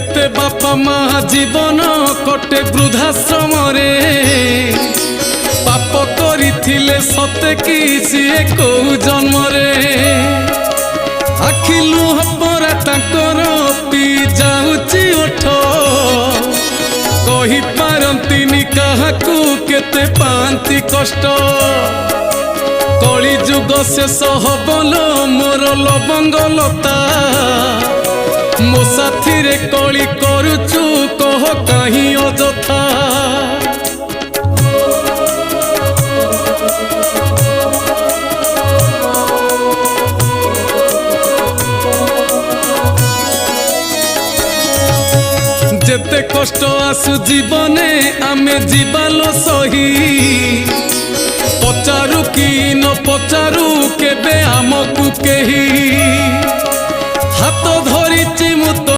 केते बापा माँ जीवन कटे वृद्धाश्रम रे पाप करिथिले सते कि सीए को जन्म रे आखि लुह परा तांकर पी जाउची ओठ कहि पारंतिनी काहाकू केते पांती कष्ट कली जुग शेष हबल मोर लवंग लता मो साथी रे कली करुचु कह कहीं अजथा जेते कष्ट आसु जीवने आमे जीवालो सही पचारू कि न पचारू केबे आमकु केही हाथ धरिछि मु